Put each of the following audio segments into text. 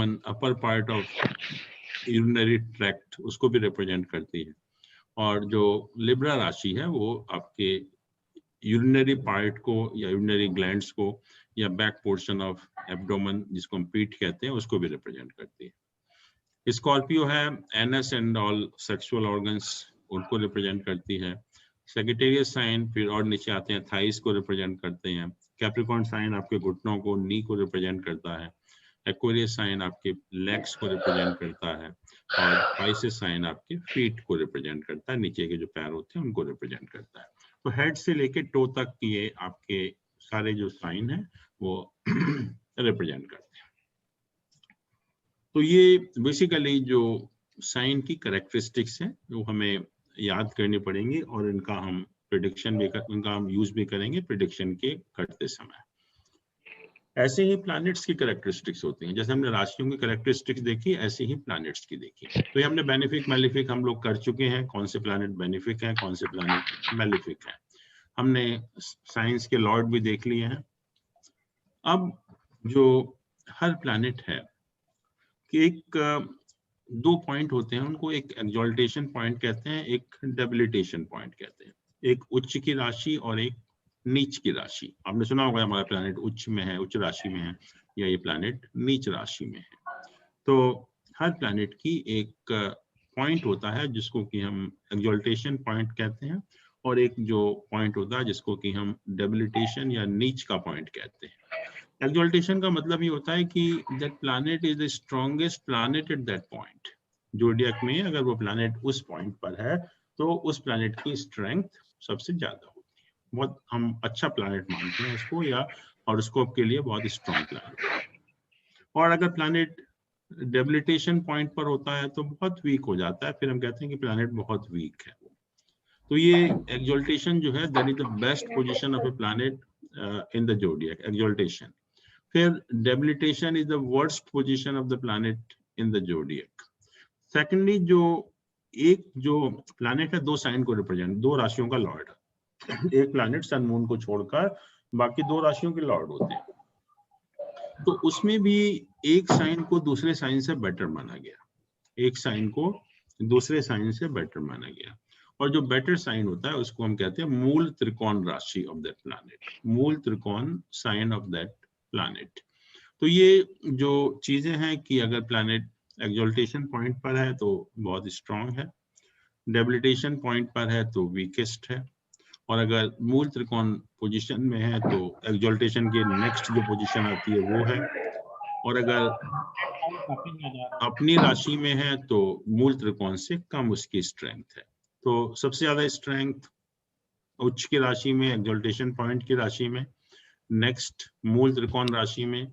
Upper part of urinary tract उसको भी represent करती है, और जो लिब्रा राशि है वो आपके यूरिनरी पार्ट को या यूरिनरी ग्लैंड्स को या बैक पोर्शन ऑफ एब्डोमेन जिसको हम पीठ कहते हैं उसको भी रिप्रेजेंट करती है। स्कॉर्पियो है anus and all sexual organs उनको रिप्रेजेंट करती है। सेजिटेरियस साइन फिर और नीचे आते हैं थाइस को रिप्रेजेंट करते हैं। कैप्रिकॉर्न साइन आपके घुटनों को नी को रिप्रेजेंट करता है। एक्वेरियस साइन आपके लेग्स को रिप्रेजेंट करता है, और पाइसेस साइन आपके फीट को रिप्रेजेंट करता है, नीचे के जो पैर होते हैं उनको रिप्रेजेंट करता है। तो हेड से लेके टो तक ये आपके सारे जो साइन है वो रिप्रेजेंट करते हैं। तो ये बेसिकली जो साइन की कैरेक्टरिस्टिक्स हैं वो हमें याद करनी पड़ेंगी, और इनका हम प्रेडिक्शन भी इनका हम यूज भी करेंगे प्रेडिक्शन के करते समय। ऐसे ही प्लैनेट्स की कैरेक्टरिस्टिक्स होती हैं, जैसे हमने राशियों की कैरेक्टरिस्टिक्स देखी ऐसे ही प्लैनेट्स की देखी। तो ये हमने बेनिफिक मैलिफिक हम लोग कर चुके हैं, कौन से प्लैनेट बेनिफिक हैं कौन से प्लैनेट मैलिफिक हैं। हमने साइंस के लॉर्ड भी देख लिए हैं। अब जो हर प्लैनेट है कि एक दो पॉइंट होते हैं, उनको एक एक्सॉल्टेशन पॉइंट कहते हैं, एक डेबिलिटेशन पॉइंट कहते हैं। एक उच्च की राशि और एक नीच की राशि। आपने सुना होगा हमारा प्लैनेट उच्च में है, उच्च राशि में है, या ये प्लैनेट नीच राशि में है। तो हर प्लैनेट की एक पॉइंट होता है जिसको कि हम एक्सॉल्टेशन पॉइंट कहते हैं, और एक जो पॉइंट होता है जिसको कि हम डेबिलिटेशन या नीच का पॉइंट कहते हैं। एक्सॉल्टेशन का मतलब ये होता है कि that planet is the strongest planet at that point. Zodiac में अगर वो प्लैनेट उस पॉइंट पर है तो उस प्लैनेट की स्ट्रेंथ सबसे ज्यादा होती है। बहुत हम अच्छा प्लैनेट मानते हैं उसको, या हॉरोस्कोप के लिए बहुत स्ट्रॉन्ग प्लैनेट। और अगर प्लैनेट डेबिलिटेशन पॉइंट पर होता है तो बहुत वीक हो जाता है, फिर हम कहते हैं कि प्लैनेट बहुत वीक है। तो ये एक्सॉल्टेशन जो है that is the best position of a planet in the zodiac, exaltation. फिर debilitation is the worst position of the planet in the zodiac. Secondly जो प्लैनेट है दो साइन को रिप्रेजेंट, दो राशियों का लॉर्ड है। एक प्लैनेट सन मून को छोड़कर बाकी दो राशियों के लॉर्ड होते हैं। तो उसमें भी एक साइन को दूसरे साइन से बेटर माना गया, एक साइन को दूसरे साइन से बेटर माना गया। और जो बेटर साइन होता है उसको हम कहते हैं मूल त्रिकोण राशि ऑफ दैट प्लैनेट, मूल त्रिकोण साइन ऑफ दैट प्लैनेट। तो ये जो चीजें हैं कि अगर प्लैनेट एक्सॉल्टेशन पॉइंट पर है तो बहुत स्ट्रांग है, डेबिलिटेशन पॉइंट पर है तो वीकेस्ट है, और अगर मूल त्रिकोण पोजीशन में है तो एक्सॉल्टेशन के नेक्स्ट जो पोजीशन आती है वो है, और अगर अपनी राशि में है तो मूल त्रिकोण से कम उसकी स्ट्रेंथ है। तो सबसे ज्यादा स्ट्रेंथ उच्च की राशि में, एक्सॉल्टेशन पॉइंट की राशि में, नेक्स्ट मूल त्रिकोण राशि में,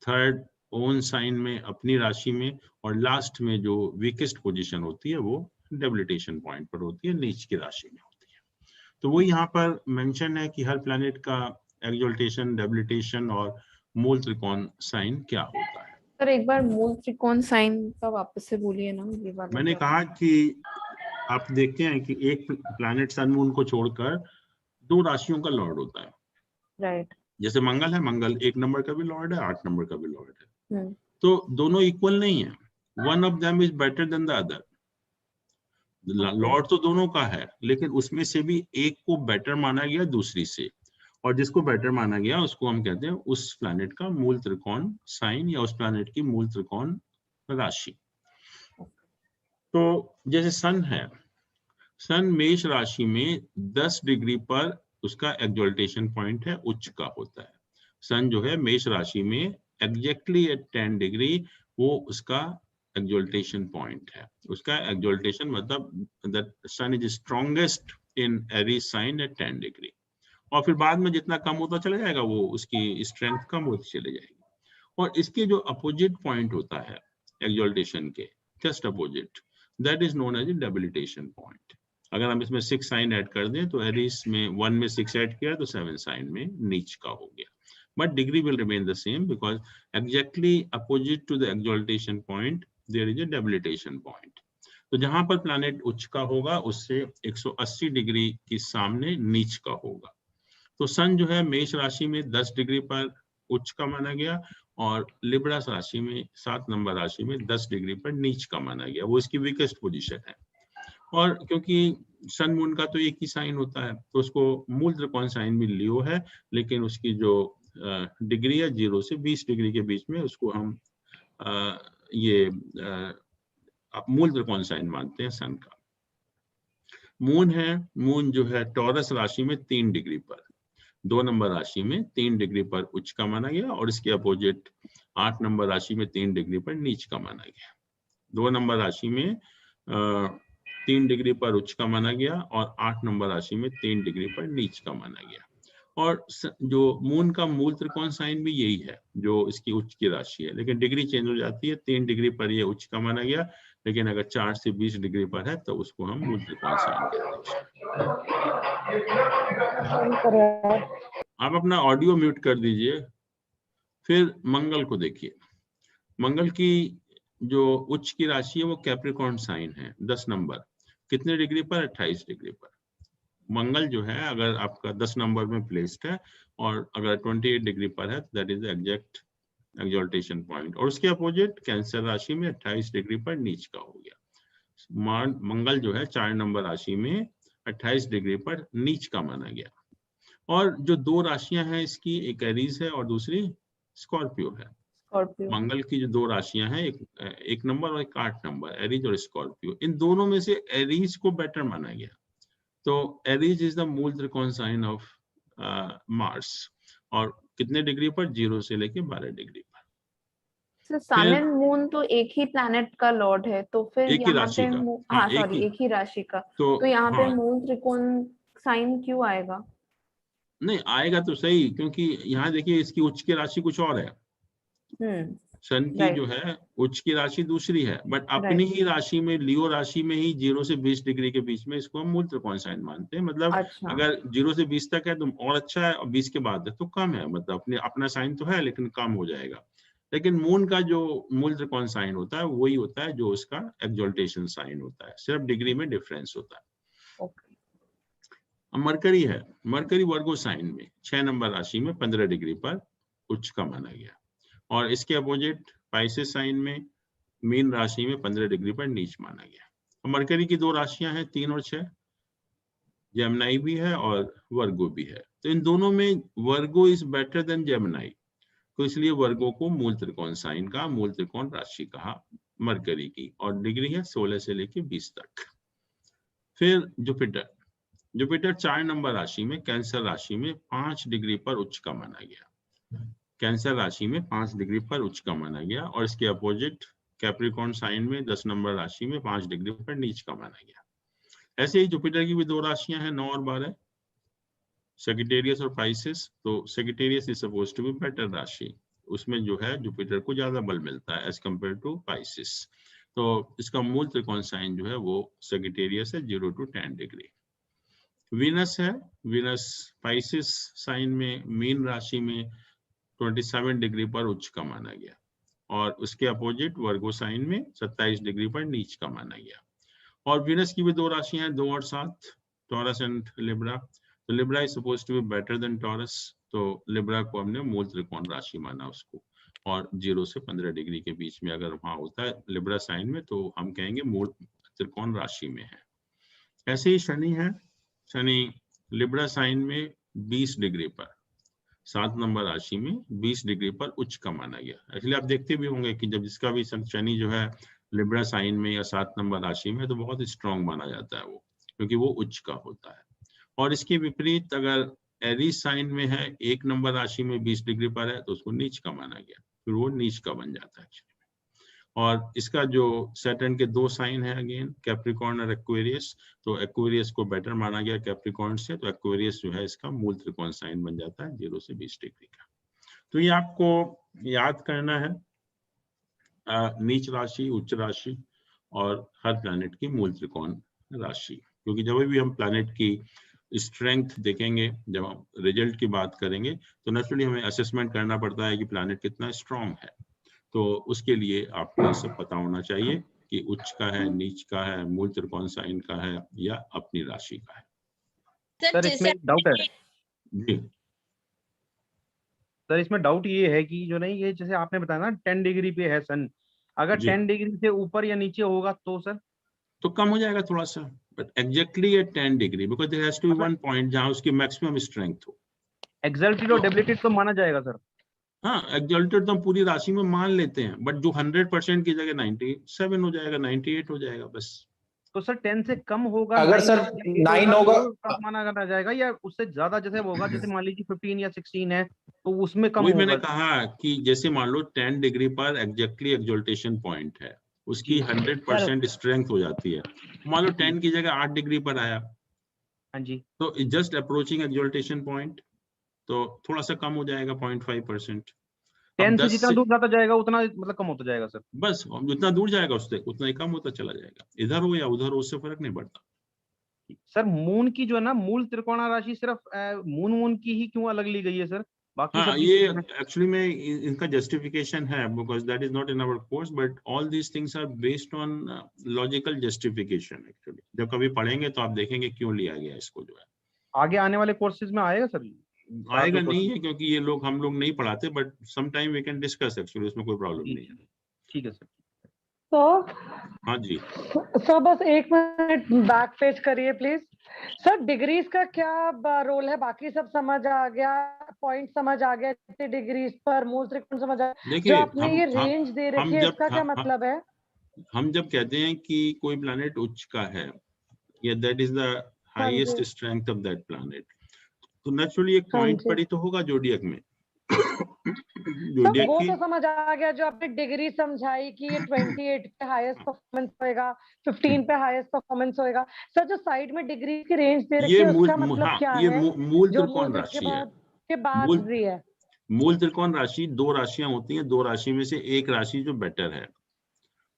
थर्ड ओन साइन में अपनी राशि में, और लास्ट में जो वीकेस्ट पोजीशन होती है वो डेबिलिटेशन पॉइंट पर होती है, नीच की राशि में होती है। तो वो यहाँ पर मेंशन है कि हर प्लैनेट का एक्सॉल्टेशन, डेबिलिटेशन और मूल त्रिकोण साइन क्या होता है। सर एक बार मूल त्रिकोण साइन का वापस से बोलिए ना, ये बात। मैंने कहा कि आप देखते हैं कि एक प्लैनेट सन मून को छोड़कर दो राशियों का लॉर्ड होता है। राइट। जैसे मंगल है, मंगल 1 नंबर का भी लॉर्ड है, 8 नंबर का भी लॉर्ड है। हम्म। तो दोनों इक्वल नहीं है, one of them is better than the other. Lord तो दोनों का है, लेकिन उसमें से भी एक को बेटर माना गया दूसरी से, और जिसको बेटर माना गया उसको हम कहते हैं उस प्लैनेट का मूल त्रिकोण साइन या उस प्लैनेट की मूल त्रिकोण राशि। तो जैसे सन है, सन मेष राशि में 10 डिग्री पर उसका एक्सॉल्टेशन पॉइंट है, उच्च का होता है। सन जो है मेष राशि में एग्जैक्टली एट 10 डिग्री वो उसका एक्सॉल्टेशन पॉइंट है। उसका एक्सॉल्टेशन मतलब that sun is strongest in Aries sign at 10 degree, और फिर बाद में जितना कम होता चला जाएगा वो उसकी स्ट्रेंथ कम होती चली जाएगी। और इसके जो अपोजिट पॉइंट होता है एक्सॉल्टेशन के just opposite, that is known as debilitation point. अगर हम इसमें 6 साइन ऐड कर दें तो एरीज में 1 में 6 ऐड किया तो 7 साइन में नीच का हो गया, but degree will remain the same because exactly opposite to the exaltation point there is a debilitation point. तो जहां पर प्लैनेट उच्च का होगा उससे 180 डिग्री के सामने नीच का होगा। तो सन जो है मेष राशि में 10 डिग्री पर उच्च का माना गया, और लिब्रा राशि में 7 नंबर राशि में 10 डिग्री पर नीच का माना गया, वो इसकी वीकेस्ट पोजीशन है। और क्योंकि सन मून का तो एक ही साइन होता है तो उसको मूल त्रिकोण साइन भी लियो है, लेकिन उसकी जो डिग्री है 0 से 20 डिग्री के बीच में, उसको हम ये मूल त्रिकोण साइन मानते हैं सन का। मून है, मून जो है टॉरस राशि में 3 डिग्री पर, 2 नंबर राशि में 3 डिग्री पर उच्च का माना गया, और इसके अपोजिट 8 नंबर राशि में 3 डिग्री पर नीच का माना गया। 2 नंबर राशि में 3 डिग्री पर उच्च का माना गया, और 8 नंबर राशि में 3 डिग्री पर नीच का माना गया। और जो मून का मूल त्रिकोण साइन भी यही है जो इसकी उच्च की राशि है, लेकिन डिग्री चेंज हो जाती है। 3 डिग्री पर ये उच्च का माना गया, लेकिन अगर 4 से 20 डिग्री पर है तो उसको हम मूल त्रिकोण साइन कहते हैं। आप अपना ऑडियो म्यूट कर दीजिए। फिर मंगल को देखिए। मंगल की जो उच्च की राशि है वो कैप्रिकॉर्न साइन है, 10 नंबर, कितने डिग्री पर? 28 डिग्री पर। मंगल जो है अगर आपका 10 नंबर में प्लेस्ड है और अगर 28 डिग्री पर है, that is the exact exaltation point. और उसके अपोजिट कैंसर राशि में 28 डिग्री पर नीच का हो गया। मंगल जो है 4 नंबर राशि में 28 डिग्री पर नीच का माना गया। और जो 2 राशियां हैं इसकी, एक एरीज है और दूसरी स्कॉर्पियो है। मंगल की जो 2 राशियां हैं, एक नंबर और एक 8 नंबर, एरीज और स्कॉर्पियो, इन दोनों में से एरीज को बेटर माना गया। तो एरीज इज द मूल त्रिकोण साइन ऑफ मार्स, और कितने डिग्री पर? 0 से लेके 12 डिग्री पर। सन एंड मून तो एक ही प्लैनेट का लॉर्ड है, तो फिर एक ही राशि का, हाँ सॉरी, एक ही राशि का, तो यहाँ पे मूल त्रिकोण साइन क्यों आएगा? नहीं आएगा तो सही, क्योंकि यहाँ देखिए इसकी उच्च की राशि कुछ और है, सन की जो है उच्च की राशि दूसरी है, बट अपनी ही राशि में, लियो राशि में ही 0 से 20 डिग्री के बीच में इसको हम मूल त्रिकोण साइन मानते हैं। मतलब अगर 0 से 20 तक है तो और अच्छा है, और 20 के बाद है तो कम है, मतलब अपना साइन तो है लेकिन कम हो जाएगा। लेकिन मून का जो मूल त्रिकोण साइन होता है वही होता है जो उसका एक्सॉल्टेशन साइन होता है, सिर्फ डिग्री में डिफरेंस होता है। मरकरी है, मरकरी वर्गो साइन में 6 नंबर राशि में 15 डिग्री पर उच्च का माना गया, और इसके अपोजिट पाइसेस साइन में मीन राशि में 15 डिग्री पर नीच माना गया। मरकरी की 2 राशियां हैं, 3 और 6, जेमिनी भी है और वर्गो भी है। तो इन दोनों में वर्गो इज बेटर देन जेमिनी, तो इसलिए वर्गो को मूल त्रिकोण साइन का, मूल त्रिकोण राशि कहा मरकरी की, और डिग्री है 16 से लेके 20 तक। फिर जुपिटर, जुपिटर 4 नंबर राशि में कैंसर राशि में 5 डिग्री पर उच्च का माना गया। कैंसर राशि में 5 डिग्री पर उच्च का माना गया, और इसके अपोजिट कैप्रिकॉर्न साइन में 10 नंबर राशि में 5 डिग्री पर नीच का माना गया। ऐसे ही जुपिटर की भी 2 राशियां हैं, 9 और 12, सेजिटेरियस और पाइसेस। तो Sagittarius is supposed to be better rashi, उसमें जो है जुपिटर को ज्यादा बल मिलता है एज कंपेयर टू पाइसेस। तो इसका मूल त्रिकोण साइन जो है वो सेजिटेरियस है, 0 to 10 डिग्री। वीनस है, वीनस पाइसेस साइन में मीन राशि में 27 डिग्री पर उच्च का माना गया, और उसके अपोजिट वर्गो साइन में 27 डिग्री पर नीच का माना गया। और वीनस की भी 2 राशियां हैं, 2 और 7, टॉरस एंड लिब्रा। तो Libra is supposed to be better than Taurus, तो लिब्रा को हमने मूल त्रिकोण राशि माना उसको, और 0 से 15 डिग्री के बीच में अगर वहां होता है लिब्रा साइन में तो हम कहेंगे मूल त्रिकोण राशि में है। ऐसे ही शनि है, शनि लिब्रा साइन में 20 डिग्री पर, 7 नंबर राशि में 20 डिग्री पर उच्च का माना गया। एक्चुअली आप देखते भी होंगे कि जब जिसका भी शनि जो है लिब्रा साइन में या 7 नंबर राशि में, तो बहुत स्ट्रांग माना जाता है वो, क्योंकि वो उच्च का होता है। और इसके विपरीत अगर एरीज साइन में है, 1 नंबर राशि में 20 डिग्री पर है, तो उसको नीच का माना गया, फिर वो नीच का बन जाता है। और इसका जो सैटर्न के 2 साइन है अगेन, कैप्रिकॉर्न और एक्वेरियस, तो एक्वेरियस को बेटर माना गया कैप्रिकॉर्न से, तो एक्वेरियस जो है इसका मूल त्रिकोण साइन बन जाता है 0 से 20 डिग्री का। तो ये आपको याद करना है, नीच राशि, उच्च राशि और हर प्लैनेट की मूल त्रिकोण राशि, क्योंकि जब भी हम प्लैनेट की स्ट्रेंथ देखेंगे, जब हम रिजल्ट की बात करेंगे, तो नेचुरली हमें असेसमेंट करना पड़ता है कि प्लैनेट कितना स्ट्रांग है। तो उसके लिए आपको ये सब पता होना चाहिए कि उच्च का है, नीच का है, मूल त्रिकोण साइन का है, या अपनी राशि का है। सर इसमें डाउट है जी सर इसमें डाउट ये है कि जो नहीं, ये जैसे आपने बताया ना 10 डिग्री पे है सन, अगर 10 डिग्री से ऊपर या नीचे होगा तो सर तो कम हो जाएगा थोड़ा सा, but exactly at 10 degree, because there has to be one point जहां उसकी मैक्सिमम स्ट्रेंथ हो। एक्सल्टेड और डेबिलिटेड तो माना जाएगा सर। हाँ, एक्सल्टेड तो हम पूरी राशि में मान लेते हैं, बट जो 100% की जगह 97 हो जाएगा, 98 हो जाएगा बस। तो सर 10 से कम होगा, अगर सर 9 होगा कम माना जाएगा, या उससे ज्यादा जैसे होगा, जैसे मान लीजिए 15 या 16 है तो उसमें कम वही होगा? मैंने कहा कि जैसे मान लो 10 डिग्री पर एग्जैक्टली एक्सल्टेशन पॉइंट है, उसकी 100% स्ट्रेंथ हो जाती है। मान लो 10 की जगह 8 डिग्री पर आया, हाँ जी, तो जस्ट अप्रोचिंग एक्सल्टेशन पॉइंट, तो थोड़ा सा कम हो जाएगा 0.5%। 10 से जितना दूर जाता जाएगा उतना मतलब कम होता जाएगा सर। बस जितना दूर जाएगा उससे उतना ही कम होता चला जाएगा, इधर हो या उधर हो उससे फर्क नहीं पड़ता। सर मून की जो है ना मूल त्रिकोण राशि सिर्फ मून की ही क्यों अलग ली गई है सर? बाकी हाँ, सब ये एक्चुअली में इनका जस्टिफिकेशन है, because that is not in our course, but all these things are based on logical justification. Actually जब कभी पढ़ेंगे तो आप देखेंगे क्यों लिया गया इसको, जो है आगे आने वाले कोर्सेज में आएगा सर? आएगा नहीं है, क्योंकि ये लोग हम लोग नहीं पढ़ाते, but some time we can discuss, actually उसमें कोई प्रॉब्लम नहीं है। ठीक है सर। तो हाँ जी सर बस 1 मिनट बैक पेज करिए प्लीज। सर डिग्रीज का क्या रोल है? बाकी सब समझ आ गया, पॉइंट समझ आ गया, डिग्रीज पर मूल त्रिकोण समझ आ गया, जो आपने ये रेंज दे रखी है इसका क्या मतलब है? हम जब कहते हैं कि कोई प्लैनेट उच्च का है, या that is the highest strength of that planet, तो नेचुरली एक पॉइंट पर ही तो होगा जोडियक में। जोडियक वो तो समझ आ गया, जो आपने डिग्री समझाई कि ये 28 पे हाईएस्ट परफॉर्मेंस होएगा, 15 पे हाईएस्ट परफॉर्मेंस होएगा। सर जो साइड में डिग्री की रेंज दे रखी है उसका मतलब क्या है? ये मूल त्रिकोण राशि है, के बाद भी है मूल त्रिकोण राशि। 2 राशियां होती हैं, 2 राशि में से एक राशि जो बेटर है,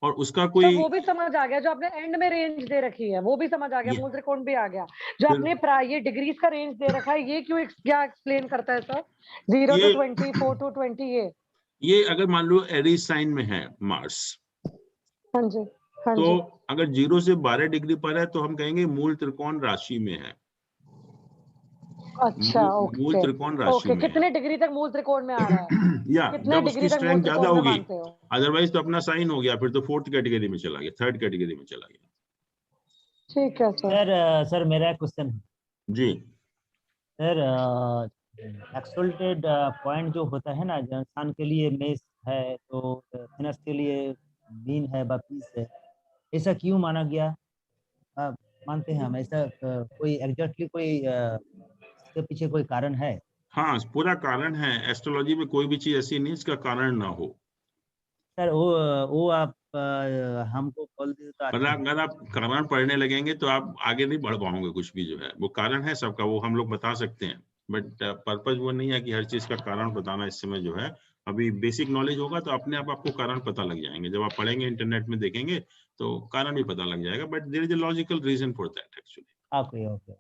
और उसका कोई तो वो भी समझ आ गया, जो आपने एंड में रेंज दे रखी है वो भी समझ आ गया, मूल त्रिकोण भी आ गया। जो आपने ये डिग्रीज का रेंज दे रखा है ये क्यों क्या एक्सप्लेन करता है सर? 0 to 20, 4 to 20 ये अगर मान लो एरीज साइन में है मार्स, हाँ जी, हाँ तो जी। अगर 0 से 12 डिग्री पर है तो हम कहेंगे मूल त्रिकोण राशि में है। अच्छा, मूल त्रिकोण राशि में कितने डिग्री तक मूल त्रिकोण में आ रहा है? या कितने जब उसकी स्ट्रेंथ ज्यादा होगी, अदरवाइज तो अपना साइन हो गया, फिर तो 4th कैटेगरी में चला गया, 3rd कैटेगरी में चला गया। ठीक है सर। सर मेरा क्वेश्चन जी सर, एक्सोल्टेड पॉइंट जो होता है ना, इंसान के लिए मेष है तो थिनस के लिए मीन है, बापीस है, ऐसा क्यों माना गया? मानते हैं हम ऐसा, कोई एग्जैक्टली कोई इसके पीछे कोई कारण है? हाँ, पूरा कारण है। एस्ट्रोलॉजी में कोई भी चीज ऐसी नहीं इसका कारण ना हो। सर वो आप हमको खोल दीजिए तो अगर आप कारण पढ़ने लगेंगे तो आप आगे नहीं बढ़ पाओगे। कुछ भी जो है वो कारण है सबका, वो हम लोग बता सकते हैं, बट पर्पज वो नहीं है कि हर चीज का कारण बताना। इस समय जो है अभी बेसिक नॉलेज होगा तो अपने आप आपको कारण पता लग जाएंगे। जब आप पढ़ेंगे, इंटरनेट में देखेंगे तो कारण भी पता लग जाएगा, but there is a logical reason for that actually. Okay okay.